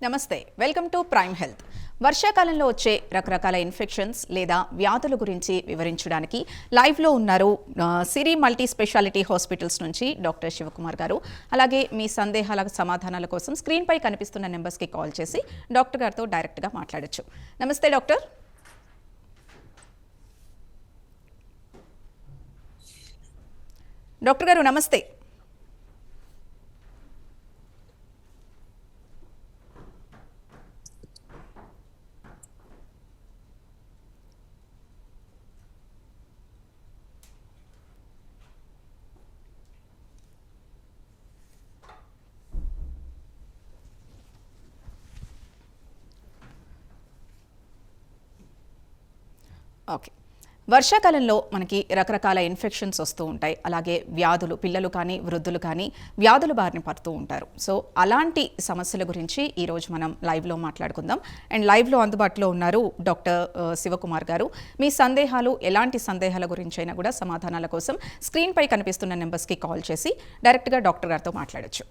నమస్తే, welcome to prime health. వర్షాకాలంలో వచ్చే రకరకాల ఇన్ఫెక్షన్స్ లేదా వ్యాధుల గురించి వివరించడానికి లైవ్లో ఉన్నారు సిరి మల్టీ స్పెషాలిటీ హాస్పిటల్స్ నుంచి డాక్టర్ శివకుమార్ గారు. అలాగే మీ సందేహాల సమాధానాల కోసం స్క్రీన్పై కనిపిస్తున్న నెంబర్స్కి కాల్ చేసి డాక్టర్ గారితో డైరెక్ట్గా మాట్లాడొచ్చు. నమస్తే డాక్టర్. డాక్టర్ గారు నమస్తే. ఓకే, వర్షాకాలంలో మనకి రకరకాల ఇన్ఫెక్షన్స్ వస్తూ ఉంటాయి. అలాగే వ్యాధులు, పిల్లలు కానీ వృద్ధులు కానీ వ్యాధుల బారిన పడుతూ ఉంటారు. సో అలాంటి సమస్యల గురించి ఈరోజు మనం లైవ్లో మాట్లాడుకుందాం. అండ్ లైవ్లో అందుబాటులో ఉన్నారు డాక్టర్ శివకుమార్ గారు. మీ సందేహాలు, ఎలాంటి సందేహాల గురించి అయినా కూడా సమాధానాల కోసం స్క్రీన్పై కనిపిస్తున్న నెంబర్స్కి కాల్ చేసి డైరెక్ట్గా డాక్టర్ గారితో మాట్లాడచ్చు.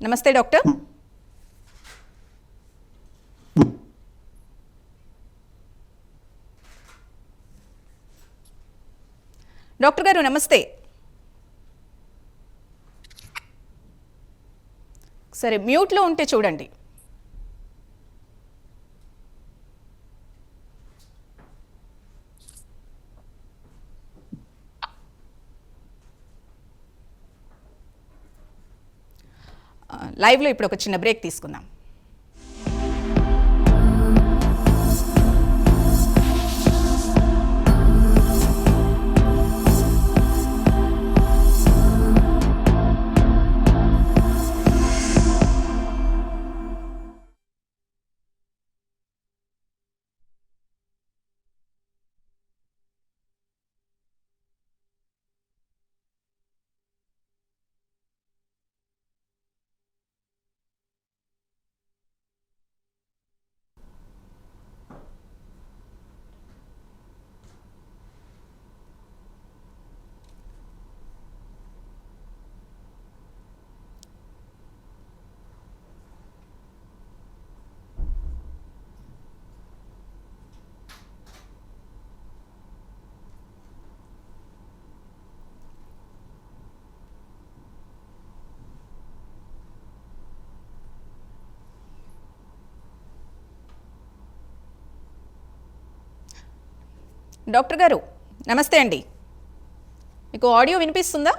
నమస్తే డాక్టర్. డాక్టర్ గారు నమస్తే. సరే, మ్యూట్లో ఉంటే చూడండి. లైవ్లో ఇప్పుడు ఒక చిన్న బ్రేక్ తీసుకుందాం. డాక్టర్ గారు నమస్తే అండి. మీకు ఆడియో వినిపిస్తుందా?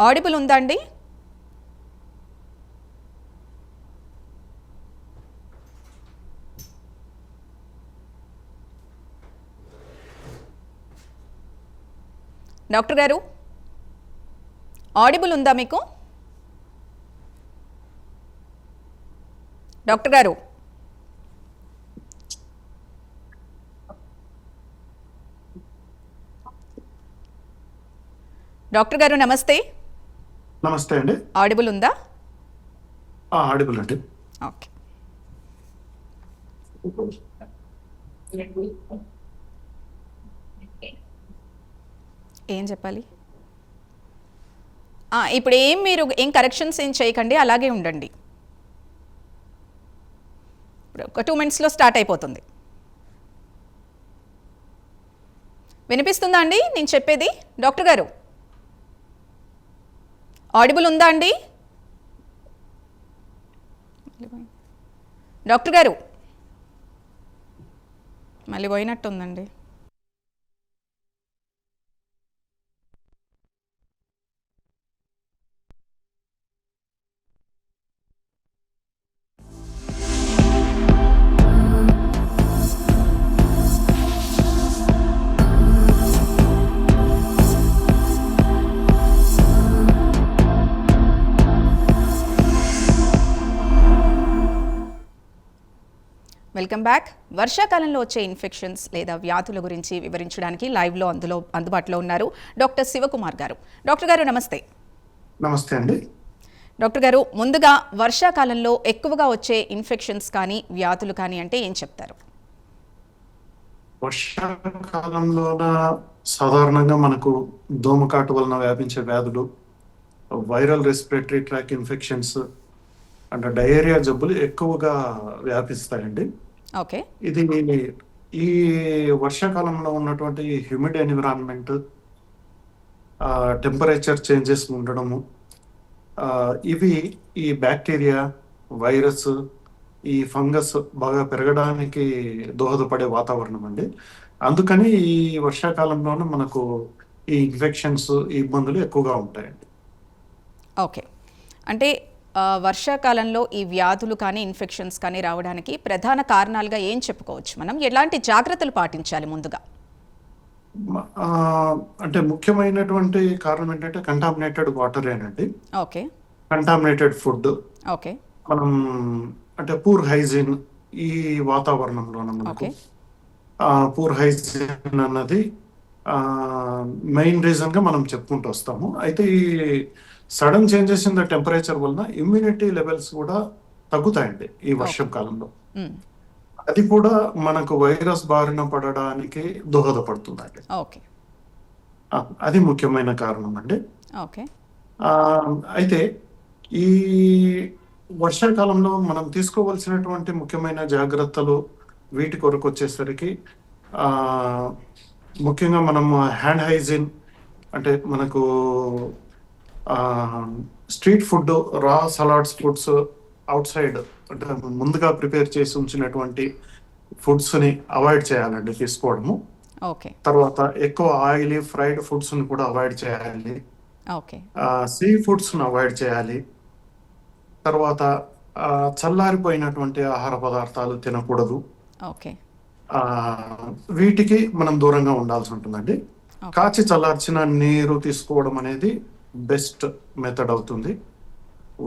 ఆడిబుల్ ఉందా అండి? డాక్టర్ గారు ఆడిబుల్ ఉందా మీకు? డాక్టర్ గారు డాక్టర్ గారు నమస్తే. నమస్తే అండి. ఆడిబుల్ ఉందా? ఆడిబుల్ అండి. ఓకే. ఏం చెప్పాలి? ఇప్పుడు మీరు ఏం కరెక్షన్స్ ఏం చేయకండి, అలాగే ఉండండి. ఇప్పుడు ఒక 2 minutesలో స్టార్ట్ అయిపోతుంది. వినిపిస్తుందా అండి నేను చెప్పేది? డాక్టర్ గారు ఆడిబుల్ ఉందా అండి? డాక్టర్ గారు మళ్ళీ పోయినట్టుందండి. Welcome back. వర్షాకాలంలో వచ్చే ఇన్ఫెక్షన్స్ లేదా వ్యాధుల గురించి వివరించడానికి లైవ్లో అందుబాటులో ఉన్నారు డాక్టర్ శివకుమార్ గారు. డాక్టర్ గారు నమస్తే. నమస్తే అండి. డాక్టర్ గారు, ముందుగా వర్షాకాలంలో ఎక్కువగా వచ్చే ఇన్ఫెక్షన్స్ కానీ వ్యాధులు కానీ అంటే ఏం చెప్తారు? వర్షాకాలంలోన సాధారణంగా మనకు దోమకాటు వలన వ్యాపించే వ్యాధులు, viral respiratory tract infections and diarrhoea జబ్బులు ఎక్కువగా వ్యాపిస్తాయండి. ఓకే. ఇది ఈ వర్షాకాలంలో ఉన్నటువంటి హ్యూమిడ్ ఎన్విరాన్మెంట్, టెంపరేచర్ చేంజెస్ ఉండడము, ఇవి ఈ బ్యాక్టీరియా, వైరస్, ఈ ఫంగస్ బాగా పెరగడానికి దోహదపడే వాతావరణం అండి. అందుకని ఈ వర్షాకాలంలోనే మనకు ఈ ఇన్ఫెక్షన్స్, ఈ ఇబ్బందులు ఎక్కువగా ఉంటాయండి. ఓకే. అంటే వర్షాకాలంలో ఈ వ్యాధులు కానీ, ఇన్ఫెక్షన్స్ కానీ రావడానికి ప్రధాన కారణాలుగా ఏం చెప్పుకోవచ్చు మనం? ఎలాంటి జాగ్రత్తలు పాటించాలి ముందుగా? ఆ, అంటే ముఖ్యమైనటువంటి కారణం ఏంటంటే కంటామినేటెడ్ వాటరేనండి. ఓకే. Contaminated food, okay. మనం అంటే పూర్ హైజీన్ ఈ వాతావరణంలోన మనకు ఓకే. పూర్ హైజీన్ అన్నది మెయిన్ రీజన్ గా మనం చెప్పుకుంటూ వస్తాము. అయితే ఈ sudden changes in the temperature వలన ఇమ్యూనిటీ లెవెల్స్ కూడా తగ్గుతాయండి ఈ వర్షం కాలంలో. మ్, అది కూడా మనకు వైరస్ బారిన పడడానికి దోహదపడుతుందండి. ఓకే. అది ముఖ్యమైన కారణం అండి. ఓకే. ఆ, అయితే ఈ వర్షాకాలంలో మనం తీసుకోవాల్సినటువంటి ముఖ్యమైన జాగ్రత్తలు వీటి కొరకు వచ్చేసరికి ఆ, ముఖ్యంగా మనం హ్యాండ్ హైజీన్, అంటే మనకు స్ట్రీట్ ఫుడ్, రా సలాడ్స్ ఫుడ్స్, అవుట్ సైడ్ అంటే ముందుగా ప్రిపేర్ చేసి ఉంచినటువంటి ఫుడ్స్ ని అవాయిడ్ చేయాలండి తీసుకోవడము. ఓకే. తర్వాత ఎక్కువ ఆయిలీ ఫ్రైడ్ ఫుడ్స్ ని కూడా అవాయిడ్ చేయాలి. ఓకే. సీ ఫుడ్స్ ని అవాయిడ్ చేయాలి. తర్వాత చల్లారిపోయినటువంటి ఆహార పదార్థాలు తినకూడదు. ఓకే. ఆ, వీటికి మనం దూరంగా ఉండాల్సి ఉంటుందండి. ఓకే. కాచి చల్లార్చిన నీరు తీసుకోవడం అనేది బెస్ట్ మెథడ్ అవుతుంది.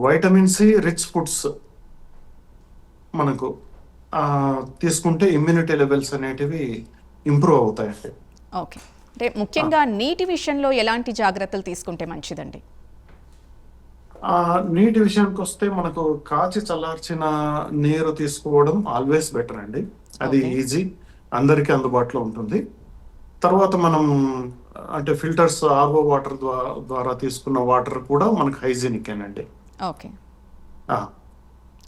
వైటమిన్ సి రిచ్ ఫుడ్స్ మనకు తీసుకుంటే ఇమ్యూనిటీ లెవెల్స్ అనేటివి ఇంప్రూవ్ అవుతాయండి. ఓకే. అంటే ముఖ్యంగా నీటి విషయంలో ఎలాంటి జాగ్రత్తలు తీసుకుంటే మంచిదండి? నీటి విషయానికి వస్తే మనకు కాచి చల్లార్చిన నీరు తీసుకోవడం ఆల్వేస్ బెటర్ అండి. అది Okay. ఈజీ, అందరికీ అందుబాటులో ఉంటుంది. తర్వాత మనం అంటే ఫిల్టర్స్, ఆర్ఓ వాటర్ ద్వారా తీసుకున్న వాటర్ కూడా మనకు హైజీనిక్ అండి. ఓకే.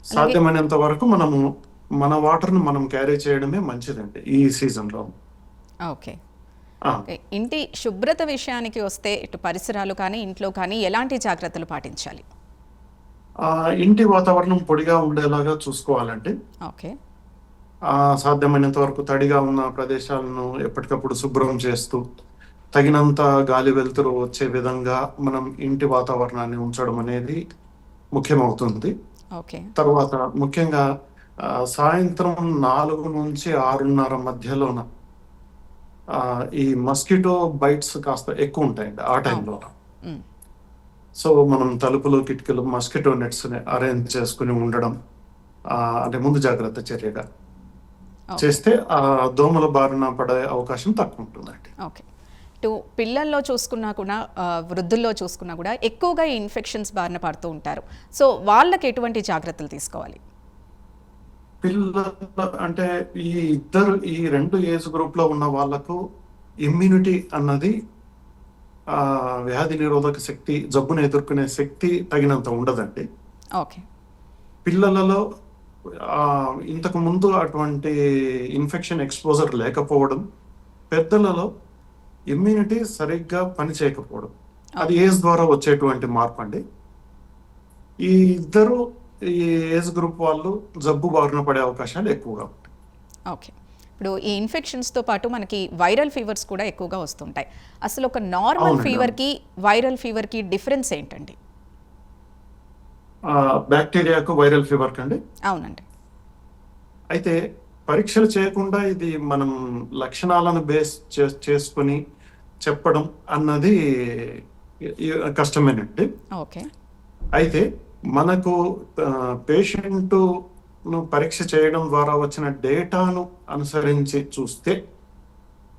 సాధ్యమైనంత వరకు మనము మన వాటర్ని మనం క్యారీ చేయడమే మంచిదండి ఈ సీజన్లో. ఓకే. ఓకే. ఇంటి శుభ్రత విషయానికి వస్తే ఇటు పరిసరాలు కానీ, ఇంట్లో కానీ ఎలాంటి జాగ్రత్తలు పాటించాలి? ఇంటి వాతావరణం పొడిగా ఉండేలాగా చూసుకోవాలండి. ఓకే. సాధ్యమైనంత వరకు తడిగా ఉన్న ప్రదేశాలను ఎప్పటికప్పుడు శుభ్రం చేస్తూ తగినంత గాలి వెలుతురు వచ్చే విధంగా మనం ఇంటి వాతావరణాన్ని ఉంచడం అనేది ముఖ్యమవుతుంది. ఓకే. తర్వాత ముఖ్యంగా సాయంత్రం 4 నుంచి 6:30 మధ్యలోన ఈ మస్కిటో బైట్స్ కాస్త ఎక్కువ ఉంటాయండి ఆ టైంలో. మ్, సో మనం తలుపులు, కిటికీలు, మస్కిటో నెట్స్ ని అరేంజ్ చేసుకుని ఉండడం అంటే ముందు జాగ్రత్త చర్యగా ఓకే. చేస్తే ఆ దోమల బారిన పడే అవకాశం తక్కువ ఉంటుందండి. ఓకే. ఇటు పిల్లల్లో చూసుకున్నా కూడా, వృద్ధుల్లో చూసుకున్నా కూడా ఎక్కువగా ఈ ఇన్ఫెక్షన్స్ బారిన పడుతూ ఉంటారు. సో వాళ్ళకి ఎటువంటి జాగ్రత్తలు తీసుకోవాలి? పిల్లలు అంటే ఈ రెండు ఏజ్ గ్రూప్ లో ఉన్న వాళ్ళకు ఇమ్యూనిటీ అన్నది వ్యాధి నిరోధక శక్తి, జబ్బును ఎదుర్కొనే శక్తి తగినంత ఉండదండి. ఓకే. పిల్లలలో ఇంతకు ముందు అటువంటి ఇన్ఫెక్షన్ ఎక్స్పోజర్ లేకపోవడం, పెద్దలలో ఇమ్యూనిటీ సరిగ్గా పని చేయకపోవడం, అది ఏజ్ ద్వారా వచ్చేటువంటి మార్పు అండి. ఈ ఇద్దరు ఈ ఏజ్ గ్రూప్ వాళ్ళు జబ్బు బారిన పడే అవకాశాలు ఎక్కువగా ఉంటాయి. ఓకే. ఇప్పుడు ఈ ఇన్ఫెక్షన్స్తో పాటు మనకి వైరల్ ఫీవర్స్ కూడా ఎక్కువగా వస్తుంటాయి. అసలు ఒక నార్మల్ అవునండి. ఫీవర్కి, వైరల్ ఫీవర్కి డిఫరెన్స్ ఏంటండి? బ్యాక్టీరియాకు వైరల్ ఫీవర్ కండి. అవునండి. అయితే పరీక్షలు చేయకుండా ఇది మనం లక్షణాలను బేస్ చేసుకుని చెప్పడం అన్నది కష్టమేనండి. ఓకే. అయితే మనకు పేషెంట్ పరీక్ష చేయడం ద్వారా వచ్చిన డేటాను అనుసరించి చూస్తే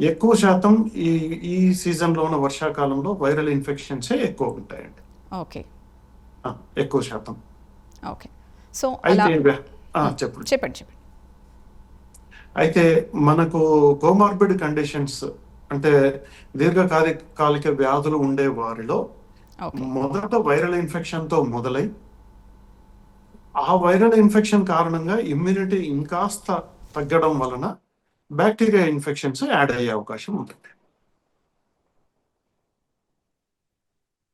ఎక్కువ శాతం ఈ ఈ సీజన్లో ఉన్న వర్షాకాలంలో వైరల్ ఇన్ఫెక్షన్సే ఎక్కువ ఉంటాయండి. ఓకే. ఎక్కువ శాతం. ఓకే. సో అలా అయితే చెప్పండి. చెప్పండి. అయితే మనకు కోమార్బిడ్ కండిషన్స్ అంటే దీర్ఘకాలిక వ్యాధులు ఉండే వారిలో ఓకే. మొదట వైరల్ ఇన్ఫెక్షన్తో మొదలై ఆ వైరల్ ఇన్ఫెక్షన్ కారణంగా ఇమ్యూనిటీ ఇంకాస్త తగ్గడం వలన బ్యాక్టీరియా ఇన్ఫెక్షన్స్ యాడ్ అయ్యే అవకాశం ఉంటుంది.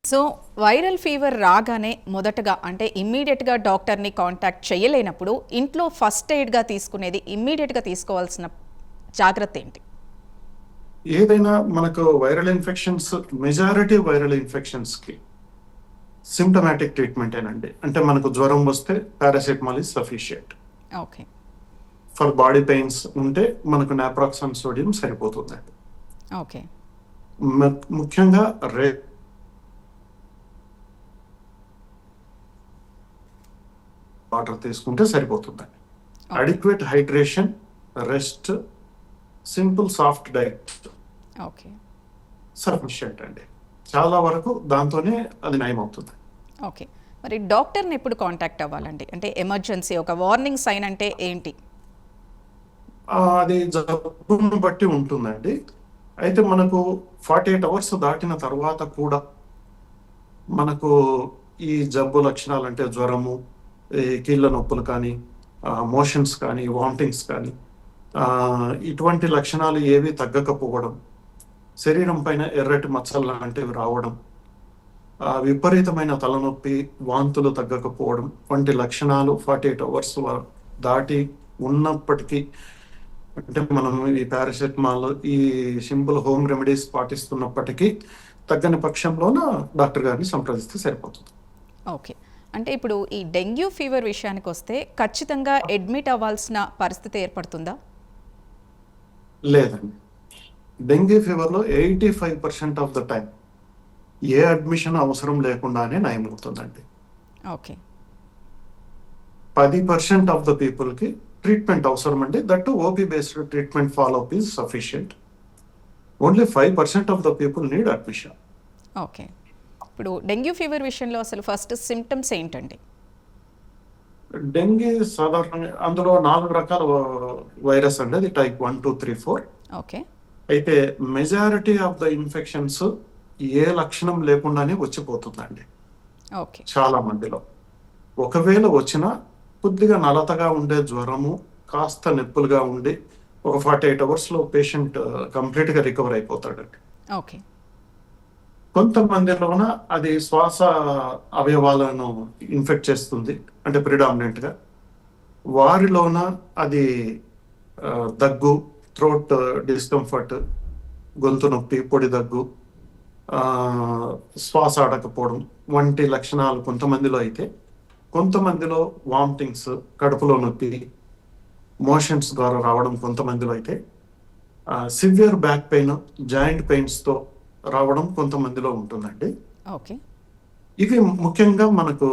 సో వైరల్ ఫీవర్ రాగానే మొదటగా అంటే ఇమ్మీడియట్గా డాక్టర్ని కాంటాక్ట్ చేయలేనప్పుడు ఇంట్లో ఫస్ట్ ఎయిడ్గా తీసుకునేది ఇమ్మీడియట్గా తీసుకోవాల్సిన జాగ్రత్త ఏంటి? ఏదైనా మనకు వైరల్ ఇన్ఫెక్షన్స్, మెజారిటీ వైరల్ ఇన్ఫెక్షన్స్కి సిమ్టమాటిక్ ట్రీట్మెంటేనండి. అంటే మనకు జ్వరం వస్తే paracetamol is sufficient. Okay. For body pains ఉంటే మనకు నాప్రాక్సన్ సోడియం సరిపోతుందండి. ఓకే. ముఖ్యంగా వాటర్ తీసుకుంటే సరిపోతుందండి. Adequate hydration, rest, simple soft diet okay. Sufficient అండి. చాలా వరకు దాంతోనే అది నయం అవుతుంది. ఓకే. మరి డాక్టర్ని ఎప్పుడు కాంటాక్ట్ అవ్వాలండి? అంటే ఎమర్జెన్సీ ఒక వార్నింగ్ సైన్ అంటే ఏంటి? అది జబ్బును బట్టి ఉంటుందండి. అయితే మనకు 48 అవర్స్ దాటిన తర్వాత కూడా మనకు ఈ జబ్బు లక్షణాలు అంటే జ్వరము, ఈ కీళ్ళ నొప్పులు కానీ, మోషన్స్ కానీ, వామిటింగ్స్ కానీ, ఇటువంటి లక్షణాలు ఏవి తగ్గకపోవడం, శరీరం పైన ఎర్రటి మచ్చలు లాంటివి రావడం, విపరీతమైన తలనొప్పి, వాంతులు తగ్గకపోవడం వంటి లక్షణాలు 48 అవర్స్ దాటి ఉన్నప్పటికీ, అంటే మనం ఈ పారాసెటమాల్, ఈ సింపుల్ హోమ్ రెమెడీస్ పాటిస్తున్నప్పటికీ తగ్గని పక్షంలోన డాక్టర్ గారిని సంప్రదిస్తే సరిపోతుంది. ఓకే. అంటే ఇప్పుడు ఈ డెంగ్యూ ఫీవర్ విషయానికి వస్తే ఖచ్చితంగా అడ్మిట్ అవ్వాల్సిన పరిస్థితి ఏర్పడుతుందా? లేదండి. డెంగ్యూ ఫీవర్లో 85% ఆఫ్ ద టైం ఏ అడ్మిషన్ అవసరం లేకుండానే నయమవుతుందండి. ఓకే. 10% ఆఫ్ ద పీపుల్కి ట్రీట్మెంట్ అవసరం అండి. That OP based treatment follow up is sufficient. Only 5% of the people need admission. Okay. ఇప్పుడు డెంగ్యూ ఫీవర్ విషయంలో అసలు ఫస్ట్ సిమ్టమ్స్ ఏంటండి? డెంగీ సాధారణంగా అందులో 4 రకాల వైరస్ అండి. అది టైప్ 1, 2, 3, 4. ఓకే. అయితే మెజారిటీ ఆఫ్ ద ఇన్ఫెక్షన్స్ ఏ లక్షణం లేకుండానే వచ్చిపోతుందండి ఓకే. చాలా మందిలో. ఒకవేళ వచ్చినా కొద్దిగా నలతగా ఉండే జ్వరము, కాస్త నొప్పులుగా ఉండి ఒక 48 అవర్స్లో పేషెంట్ కంప్లీట్గా రికవర్ అయిపోతాడండి. ఓకే. కొంతమందిలోన అది శ్వాస అవయవాలను ఇన్ఫెక్ట్ చేస్తుంది, అంటే ప్రిడామినెంట్గా. వారిలోన అది దగ్గు, థ్రోట్ డిస్కంఫర్ట్, గొంతు నొప్పి, పొడి దగ్గు, శ్వాస ఆడకపోవడం వంటి లక్షణాలు కొంతమందిలో అయితే, కొంతమందిలో వామిటింగ్స్, కడుపులో నొప్పి, మోషన్స్ ద్వారా రావడం కొంతమందిలో అయితే, సివియర్ బ్యాక్ పెయిన్, జాయింట్ పెయిన్స్తో రావడం కొంతమందిలో ఉంటుందండి. ఓకే. ఇవి ముఖ్యంగా మనకు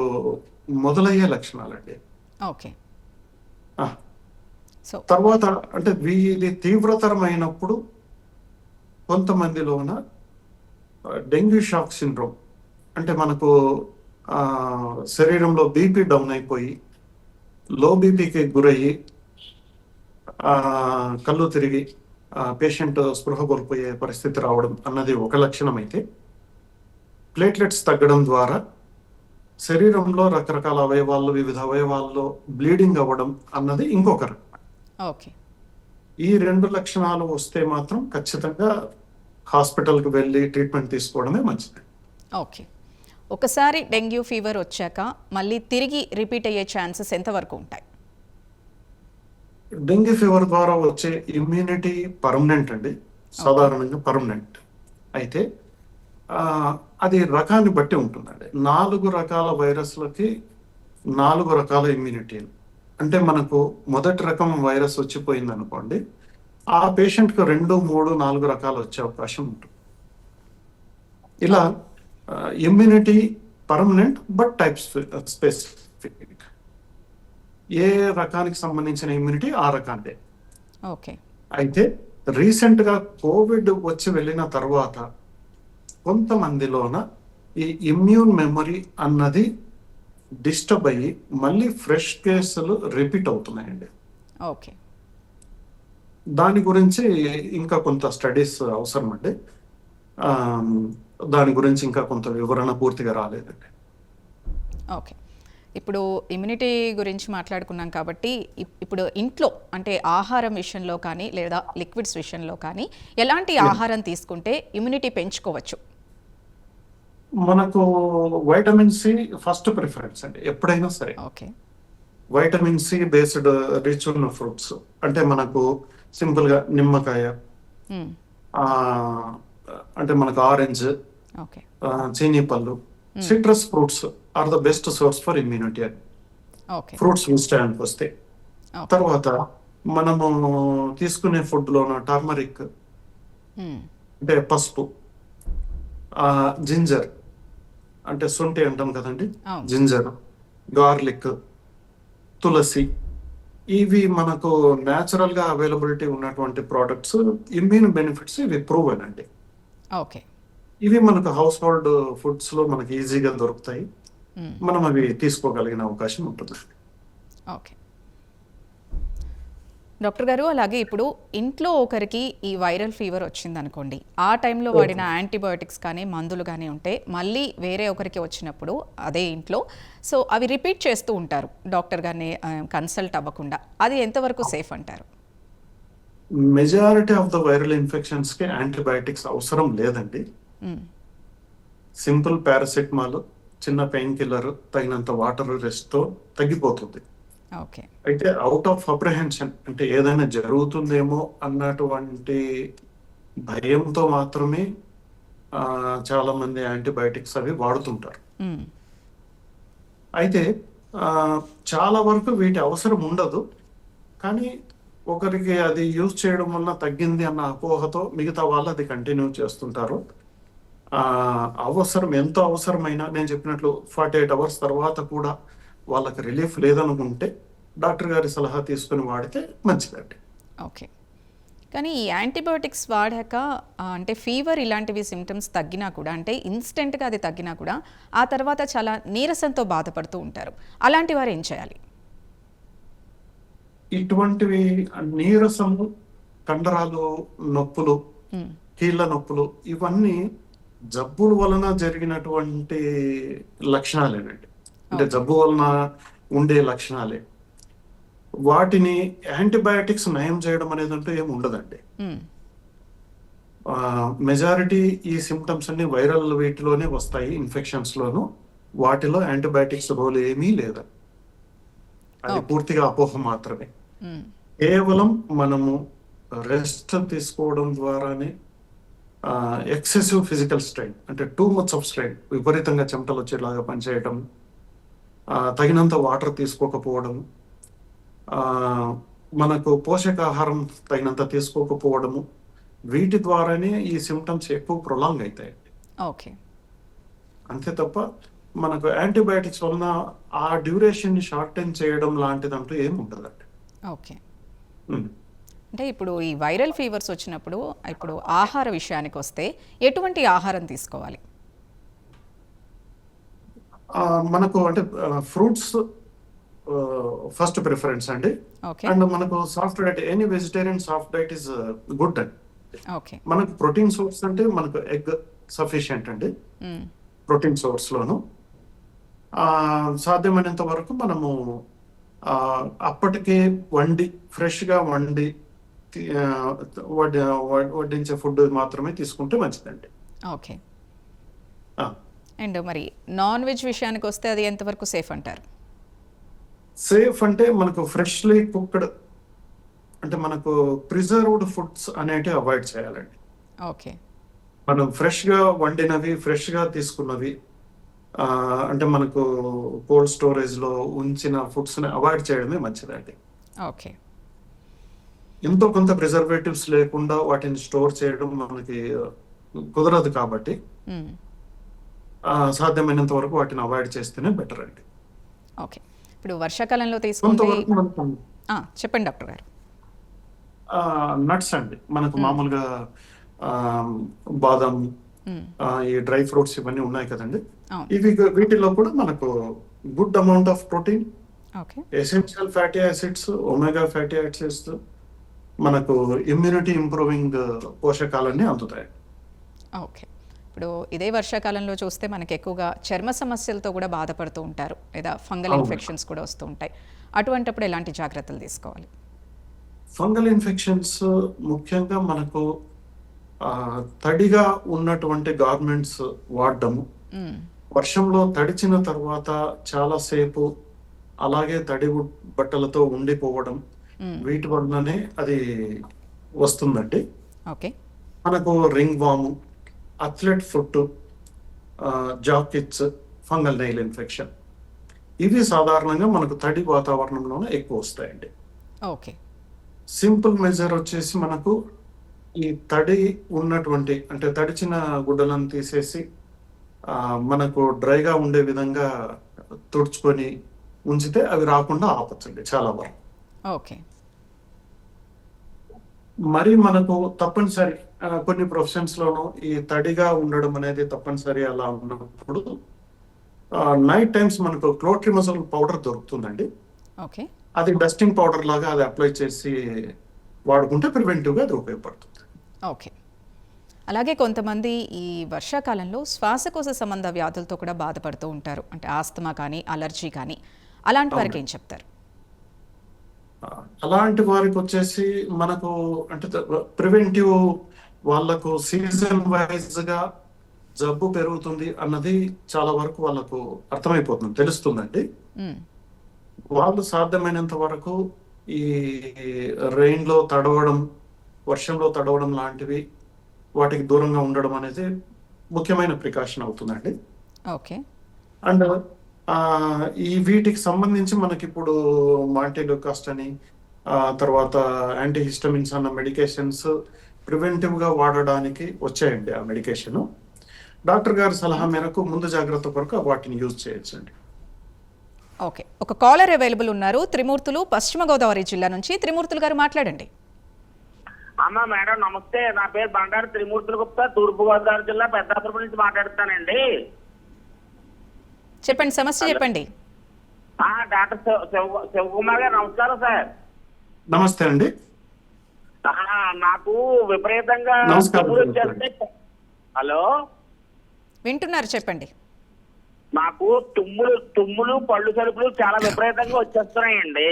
మొదలయ్యే లక్షణాలండి. ఓకే. సో తర్వాత అంటే ఇది తీవ్రతరమైనప్పుడు కొంతమందిలోన డెంగ్యూ షాక్ సిండ్రోమ్, అంటే మనకు శరీరంలో బీపీ డౌన్ అయిపోయి లో బీపీకి గురయ్యి కళ్ళు తిరిగి పేషెంట్ స్పృహ కోల్పోయే పరిస్థితి రావడం అన్నది ఒక లక్షణం అయితే, ప్లేట్లెట్స్ తగ్గడం ద్వారా శరీరంలో రకరకాల అవయవాల్లో, వివిధ అవయవాల్లో బ్లీడింగ్ అవ్వడం అన్నది ఇంకొక రకం. ఓకే. ఈ 2 లక్షణాలు వస్తే మాత్రం ఖచ్చితంగా హాస్పిటల్కి వెళ్ళి ట్రీట్మెంట్ తీసుకోవడమే మంచిది. ఓకే. ఒకసారి డెంగ్యూ ఫీవర్ వచ్చాక మళ్ళీ తిరిగి రిపీట్ అయ్యే ఛాన్సెస్ ఎంతవరకు ఉంటాయి? డెంగ్యూ ఫీవర్ ద్వారా వచ్చే ఇమ్యూనిటీ పర్మనెంట్ అండి, సాధారణంగా పర్మనెంట్. అయితే అది రకాన్ని బట్టి ఉంటుందండి. 4 రకాల వైరస్లకి 4 రకాల ఇమ్యూనిటీలు. అంటే మనకు మొదటి రకం వైరస్ వచ్చిపోయింది అనుకోండి, ఆ పేషెంట్కి 2, 3, 4 రకాలు వచ్చే అవకాశం ఉంటుంది. ఇలా immunity permanent but type specific. ఏ రకానికి సంబంధించిన ఇమ్యూనిటీ ఆ రకాంటే. ఓకే. అయితే రీసెంట్గా కోవిడ్ వచ్చి వెళ్ళిన తర్వాత కొంతమందిలోన ఈ ఇమ్యూన్ మెమరీ అన్నది డిస్టర్బ్ అయ్యి మళ్ళీ ఫ్రెష్ కేసులు రిపీట్ అవుతున్నాయండి. ఓకే. దాని గురించి ఇంకా కొంత స్టడీస్ అవసరం అండి. దాని గురించి ఇంకా కొంత వివరణ పూర్తిగా రాలేదండి. ఓకే. ఇప్పుడు ఇమ్యూనిటీ గురించి మాట్లాడుకున్నాం కాబట్టి ఇప్పుడు ఇంట్లో అంటే ఆహారం విషయంలో కానీ లేదా లిక్విడ్స్ విషయంలో కానీ ఎలాంటి ఆహారం తీసుకుంటే ఇమ్యూనిటీ పెంచుకోవచ్చు? మనకు వైటమిన్ సి ఫస్ట్ ప్రిఫరెన్స్ అండి ఎప్పుడైనా సరే. Okay. Vitamin C based rich ఉన్న ఫ్రూట్స్ అంటే మనకు సింపుల్ గా నిమ్మకాయ, మ్మ్. ఆ, అంటే మనకు ఆరెంజ్, ఓకే. చీనీ పళ్ళు, citrus fruits are the best source for immunity అని ఓకే. ఫ్రూట్స్ విషయానికి వస్తే. ఓకే. తర్వాత మనము తీసుకునే ఫుడ్ లోన టర్మరిక్ మ్మ్. అంటే పసుపు, జింజర్ అంటే శొంఠి అంటాం కదండి, అవును. జింజర్, గార్లిక్, తులసి, ఇవి మనకు న్యాచురల్ గా అవైలబిలిటీ ఉన్నటువంటి ప్రోడక్ట్స్. ఇమ్యూన్ బెనిఫిట్స్ ఇవి ప్రూవెన్ అండి. ఓకే. ఇవి మనకు హౌస్ హోల్డ్ ఫుడ్స్ లో మనకి ఈజీగా దొరుకుతాయి. మ్మ్. మనం అవి తీసుకోగలిగిన అవకాశం ఉంటుంది. ఓకే. డాక్టర్ గారు, అలాగే ఇప్పుడు ఇంట్లో ఒకరికి ఈ వైరల్ ఫీవర్ వచ్చిందనుకోండి, ఆ టైంలో వాడిన యాంటీబయోటిక్స్ కానీ మందులు కానీ ఉంటే మళ్ళీ వేరే ఒకరికి వచ్చినప్పుడు అదే ఇంట్లో సో అవి రిపీట్ చేస్తూ ఉంటారు డాక్టర్ గారిని కన్సల్ట్ అవ్వకుండా. అది ఎంతవరకు సేఫ్ అంటారు? Majority of the viral infections కి యాంటీబయాటిక్స్ అవసరం లేదండి. మ్మ్. సింపుల్ పారాసిటమాల్, చిన్న పెయిన్ కిల్లర్, తగినంత వాటర్ రెస్ట్ తో తగ్గిపోతుంది. ఓకే. అయితే అవుట్ ఆఫ్ అప్రహెన్షన్ అంటే ఏదైనా జరుగుతుందేమో అన్నటువంటి భయంతో మాత్రమే చాలా మంది యాంటీబయాటిక్స్ అవి వాడుతుంటారు. మ్మ్. అయితే ఆ, చాలా వరకు వీటి అవసరం ఉండదు. కానీ ఒకరికి అది యూజ్ చేయడం వల్ల తగ్గింది అన్న అపోహతో మిగతా వాళ్ళు అది కంటిన్యూ చేస్తుంటారు. ఆ, అవసరం ఎంతో అవసరమైనా నేను చెప్పినట్లు 48 అవర్స్ తర్వాత కూడా వాళ్ళకి రిలీఫ్ లేదనుకుంటే డాక్టర్ గారి సలహా తీసుకుని వాడితే మంచిదండి. ఓకే. కానీ ఈ యాంటీబయోటిక్స్ వాడాక అంటే ఫీవర్ ఇలాంటివి సిమ్టమ్స్ తగ్గినా కూడా అంటే ఇన్స్టెంట్గా అది తగ్గినా కూడా ఆ తర్వాత చాలా నీరసంతో బాధపడుతూ ఉంటారు. అలాంటి వారు ఏం చేయాలి? ఇటువంటివి నీరసము, కండరాలు నొప్పులు, మ్మ్. కీళ్ళ నొప్పులు ఇవన్నీ జబ్బుల వలన జరిగినటువంటి లక్షణాలేనండి. అంటే ఓకే. జబ్బు వలన ఉండే లక్షణాలే. వాటిని యాంటీబయాటిక్స్ నయం చేయడం అనేది అంటూ ఏమి ఉండదండి. మ్మ్. మెజారిటీ ఈ సిమ్టమ్స్ అన్ని వైరల్ వీటిలోనే వస్తాయి, ఇన్ఫెక్షన్స్ లోను. వాటిలో యాంటీబయాటిక్స్ రోల్ ఏమీ లేదు. అది ఓకే. పూర్తిగా అపోహ మాత్రమే. మ్మ్. కేవలం మనము రెస్ట్ తీసుకోవడం ద్వారానే ఎక్సెసివ్ ఫిజికల్ స్ట్రెయిన్ అంటే టూ మచ్ ఆఫ్ స్ట్రెయిన్, విపరీతంగా చెమటలు వచ్చేలాగా పనిచేయటం, తగినంత వాటర్ తీసుకోకపోవడం, ఆ, మనకు పోషకాహారం తగినంత తీసుకోకపోవడము, వీటి ద్వారానే ఈ సిమ్టమ్స్ ఎక్కువ ప్రొలాంగ్ అవుతాయి. ఓకే. అంతే తప్ప మనకు యాంటీబయాటిక్స్ వలన ఆ డ్యూరేషన్ ని షార్టెన్ చేయడం లాంటిదంటూ ఏమి ఉండదండి. ఓకే. ఉమ్. అంటే ఇప్పుడు ఈ వైరల్ ఫీవర్స్ వచ్చినప్పుడు ఇప్పుడు ఆహార విషయానికి వస్తే ఎటువంటి ఆహారం తీసుకోవాలి? మనకు అంటే ఫ్రూట్స్ ఫస్ట్ ప్రిఫరెన్స్ అండి. ఓకే. అండ్ మనకు soft diet, any vegetarian soft diet is good అండి. ఓకే. మనకు ప్రోటీన్ సోర్స్ అంటే మనకు ఎగ్ సఫిషియంట్ అండి. మ్మ్. ప్రోటీన్ సోర్స్ లోను సాధ్యమైనంత వరకు మనము ఆ, అప్పటికే వండి ఫ్రెష్ గా వండి తి- ఆ, వడ్డించే ఫుడ్ మాత్రమే తీసుకుంటే మంచిదండి. ఓకే. ఆ, అండ్ మరి నాన్ వెజ్ విషయానికి వస్తే అది ఎంతవరకు సేఫ్ అంటారు? సేఫ్ అంటే మనకు ఫ్రెష్లీ కుక్డ్ అంటే మనకు ప్రిజర్వ్డ్ ఫుడ్స్ అనేటివి అవాయిడ్ చేయాలండి. ఓకే. మనం ఫ్రెష్ గా వండినవి, ఫ్రెష్ గా తీసుకున్నవి, అంటే మనకు కోల్డ్ స్టోరేజ్ లో ఉంచిన ఫుడ్స్ ని అవాయిడ్ చేయడమే మంచిదండి. ఓకే. ఎంతో కొంత ప్రిజర్వేటివ్స్ లేకుండా వాటిని స్టోర్ చేయడం మనకి కుదరదు కాబట్టి మ్మ్. సాధ్యమైనంత వరకు వాటిని అవాయిడ్ చేస్తేనే బెటర్ అండి. ఓకే. ఇప్పుడు వర్షాకాలంలో తీసుకుంటే కొంతవరకు మనకు చెప్పండి డాక్టర్ గారు. నట్స్ అండి, మనకు మ్మ్. మామూలుగా ఆ, బాదం, మ్మ్. ఈ డ్రై ఫ్రూట్స్ ఇవన్నీ ఉన్నాయి కదండి. అవును. వీటిలో కూడా మనకు good amount of protein, okay. Essential fatty acids, omega fatty acids, మనకు ఇమ్యూనిటీ ఇంప్రూవింగ్ పోషకాలన్నీ అందుతాయి. ఓకే. ఇప్పుడు ఇదే వర్షాకాలంలో చూస్తే మనకి ఎక్కువగా చర్మ సమస్యలతో కూడా బాధపడుతూ ఉంటారు, లేదా ఫంగల్ అవును. ఇన్ఫెక్షన్స్ కూడా వస్తూ ఉంటాయి. అటువంటప్పుడు ఎలాంటి జాగ్రత్తలు తీసుకోవాలి? ఫంగల్ ఇన్ఫెక్షన్స్ ముఖ్యంగా మనకు తడిగా ఉన్నటువంటి గార్మెంట్స్ వాడడము, మ్మ్. వర్షంలో తడిచిన తర్వాత చాలాసేపు అలాగే బట్టలతో ఉండిపోవడం, మ్మ్. వీటి వల్లనే అది వస్తుందండి. ఓకే. మనకు రింగ్ వాము, athlete foot, jackets, fungal nail infection, ఇవి సాధారణంగా మనకు తడి వాతావరణంలోనే ఎక్కువ వస్తాయండి. ఓకే. సింపుల్ మెజర్ వచ్చేసి మనకు ఈ తడి ఉన్నటువంటి అంటే తడిచిన గుడ్డలను తీసేసి మనకు డ్రైగా ఉండే విధంగా తుడుచుకొని ఉంచితే అవి రాకుండా ఆపచ్చండి చాలా వరకు. ఓకే. మరి మనకు తప్పనిసరి కొన్ని ప్రొఫెషన్స్ లోనూ ఈ తడిగా ఉండడం అనేది తప్పనిసరి. అలా ఉన్నప్పుడు నైట్ టైమ్స్ మనకు క్లోట్రిమజోల్ పౌడర్ దొరుకుతుందండి. ఓకే. అది డస్టింగ్ పౌడర్ లాగా అది అప్లై చేసి వాడుకుంటే ప్రివెంటివ్గా అది ఉపయోగపడుతుంది. ఓకే. అలాగే కొంతమంది ఈ వర్షాకాలంలో శ్వాసకోశ సంబంధ వ్యాధులతో కూడా బాధపడుతూ ఉంటారు, అంటే ఆస్తమా కానీ అలర్జీ కానీ. అలాంటి వారికి ఏం చెప్తారు? అలాంటి వారికి వచ్చేసి మనకు అంటే ప్రివెంటివ్, వాళ్ళకు సీజన్ వైజ్ గా జబ్బు పెరుగుతుంది అన్నది చాలా వరకు వాళ్ళకు అర్థమైపోతుంది, తెలుస్తుందండి. మ్మ్. వాళ్ళు సాధ్యమైనంత వరకు ఈ రెయిన్ లో తడవడం, వర్షంలో తడవడం లాంటివి వాటికి దూరంగా ఉండడం అనేది ముఖ్యమైన ప్రికాషన్ అవుతుందండి. ఓకే. అండ్ ఈ వీటికి సంబంధించి మనకి ఇప్పుడు మాంటిలోకాస్ట్ అని, తర్వాత యాంటీ హిస్టమిన్స్ అన్న మెడికేషన్స్ ప్రివెంటివ్ గా వాడడానికి వచ్చాయండి. ఆ మెడికేషన్ డాక్టర్ గారి సలహా మేరకు ముందు జాగ్రత్త కొరకు వాటిని యూజ్ చేయొచ్చండి. ఓకే. ఒక కాలర్ అవైలబుల్ ఉన్నారు, త్రిమూర్తులు, పశ్చిమ గోదావరి జిల్లా నుంచి. త్రిమూర్తులు గారు మాట్లాడండి. అమ్మా మేడం నమస్తే, నా పేరు బండారు త్రిమూర్తులు గుప్తా, తూర్పు గోదావరి జిల్లా పెద్దాపురం నుంచి మాట్లాడుతానండి. చెప్పండి, సమస్య చెప్పండి. డాక్టర్ శివకుమార్ గారు నమస్కారం సార్. నమస్తే అండి. నాకు విపరీతంగా నమస్కారం. తుమ్ములు వచ్చేస్తే, హలో, వింటున్నారు, చెప్పండి. నాకు తుమ్ములు పళ్ళు సరుకులు చాలా విపరీతంగా వచ్చేస్తున్నాయండి.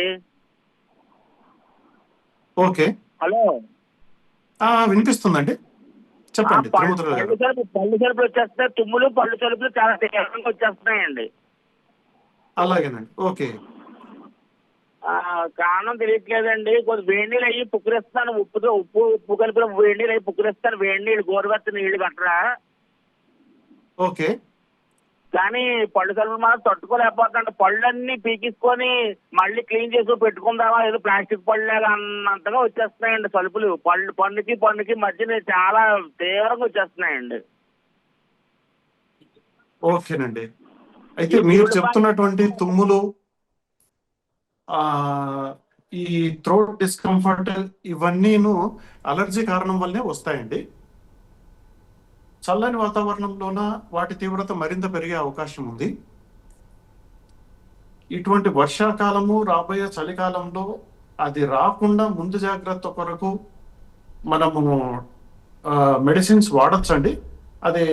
ఓకే. హలో, వినిపిస్తుందండి, చెప్పండి. పళ్ళు సరుకులు వచ్చేస్తున్నాయి, తుమ్ములు పళ్ళు సరుకులు చాలా తీవ్రంగా వచ్చేస్తున్నాయండి. అలాగేనండి. ఓకే. కారణం తెలియట్లేదండి. కొద్ది వేడి నీళ్ళు అయ్యి పుక్కిరిస్తాను, ఉప్పు కలిపిన వేడి నీళ్ళు అయ్యి పుక్కిరిస్తాను, వేడి నీళ్ళు గోరువెచ్చని నీళ్ళు గట్రా. ఓకే. కానీ పళ్ళు సరుకులు మాత్రం తట్టుకోలేకపోతున్నాడు. పళ్ళన్నీ పీకిసుకొని మళ్ళీ క్లీన్ చేసి పెట్టుకుందామా, ఏదో ప్లాస్టిక్ పళ్ళులాగా అన్నంతగా వచ్చేస్తున్నాయండి సలుపులు. పన్నుకి మధ్యన చాలా తీవ్రంగా వచ్చేస్తున్నాయండి. ఓకేనండి. అయితే మీరు చెప్తున్నటువంటి తుమ్ములు, ఈ థ్రోట్ డిస్కంఫర్ట్, ఇవన్నీను అలర్జీ కారణం వల్లనే వస్తాయండి. చల్లని వాతావరణంలోన వాటి తీవ్రత మరింత పెరిగే అవకాశం ఉంది. ఇటువంటి వర్షాకాలము, రాబోయే చలికాలంలో అది రాకుండా ముందు జాగ్రత్త కొరకు మనము మెడిసిన్స్ వాడచ్చండి. అది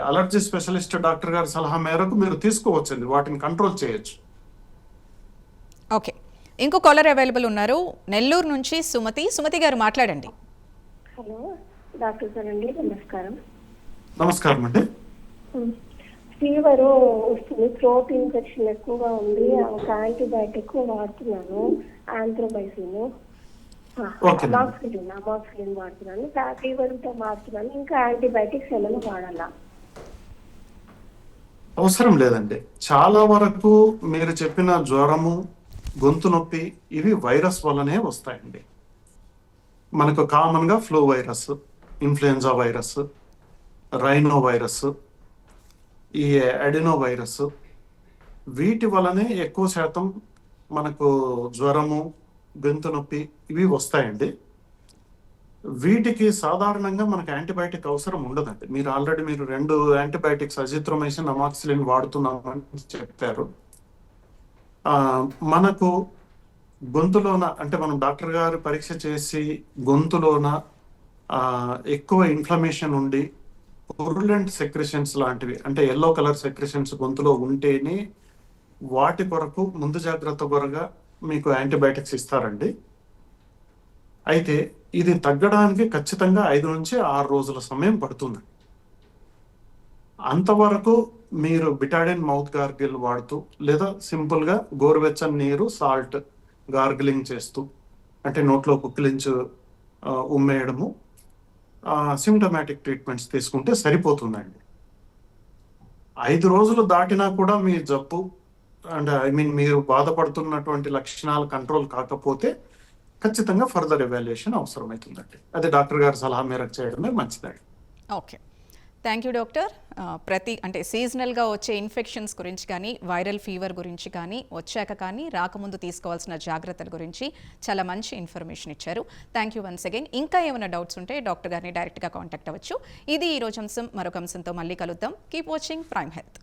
అలర్జీ స్పెషలిస్ట్ డాక్టర్ గారి సలహా మేరకు మీరు తీసుకోవచ్చండి, వాటిని కంట్రోల్ చేయొచ్చు. ఓకే. ఇంకో కాలర్ అవైలబుల్ ఉన్నారు, నెల్లూరు నుంచి సుమతి గారు మాట్లాడండి. హలో డాక్టర్ సార్ అండి, నమస్కారం. నమస్కారం అండి. ఫీవర్ వస్తుంది, థ్రోట్ ఇన్ఫెక్షన్ ఎక్కువగా ఉంది, ఒక యాంటీబయాటిక్ వాడుతున్నాను, ఆంథ్రోమైసిన్, అమాక్సిలిన్ వాడుతున్నాను, ఫీవర్ తో వాడుతున్నాను. ఇంకా యాంటీబయాటిక్స్ ఏమైనా వాడాలా? అవసరం లేదండి. చాలా వరకు మీరు చెప్పిన జ్వరము, గొంతు నొప్పి, ఇవి వైరస్ వల్లనే వస్తాయండి. మనకు కామన్ గా flu virus, influenza virus, rhino virus, ఈ అడినో వైరస్, వీటి వలనే ఎక్కువ శాతం మనకు జ్వరము, గొంతు నొప్పి ఇవి వస్తాయండి. వీటికి సాధారణంగా మనకు యాంటీబయాటిక్ అవసరం ఉండదండి. మీరు ఆల్రెడీ 2 యాంటీబయాటిక్స్ అజిత్రోమైసిన్, అమాక్సిలిన్ వాడుతున్నామని చెప్పారు. మనకు గొంతులోన అంటే మనం డాక్టర్ గారు పరీక్ష చేసి గొంతులోన ఎక్కువ ఇన్ఫ్లమేషన్ ఉండి పురులెంట్ సెక్రెషన్స్ లాంటివి, అంటే ఎల్లో కలర్ సెక్రెషన్స్ గొంతులో ఉంటేనే వాటి కొరకు ముందు జాగ్రత్త కొరగా మీకు యాంటీబయాటిక్స్ ఇస్తారండి. అయితే ఇది తగ్గడానికి ఖచ్చితంగా 5 నుంచి 6 రోజుల సమయం పడుతుంది. అంతవరకు మీరు బిటాడిన్ మౌత్ గార్గిల్ వాడుతూ, లేదా సింపుల్గా గోరువెచ్చని నీరు సాల్ట్ గార్గిలింగ్ చేస్తూ, అంటే నోట్లో పుక్కిలించు ఉమ్మేయడము, సిమ్టమాటిక్ ట్రీట్మెంట్స్ తీసుకుంటే సరిపోతుందండి. 5 రోజులు దాటినా కూడా మీ జబ్బు అండ్ మీరు బాధపడుతున్నటువంటి లక్షణాలు కంట్రోల్ కాకపోతే ఖచ్చితంగా ఫర్దర్ ఎవాల్యుయేషన్ అవసరమవుతుందండి. అది డాక్టర్ గారి సలహా మేరకు చేయడమే మంచిదండి. Okay, thank you doctor. అంటే సీజనల్గా వచ్చే ఇన్ఫెక్షన్స్ గురించి కానీ, వైరల్ ఫీవర్ గురించి కానీ, వచ్చాక కానీ రాకముందు తీసుకోవాల్సిన జాగ్రత్తల గురించి చాలా మంచి ఇన్ఫర్మేషన్ ఇచ్చారు. Thank you once again. ఇంకా ఏమైనా డౌట్స్ ఉంటే డాక్టర్ గారిని డైరెక్ట్గా కాంటాక్ట్ అవ్వచ్చు. ఇది ఈరోజు అంశం. మరొక అంశంతో మళ్ళీ కలుద్దాం. Keep watching prime health.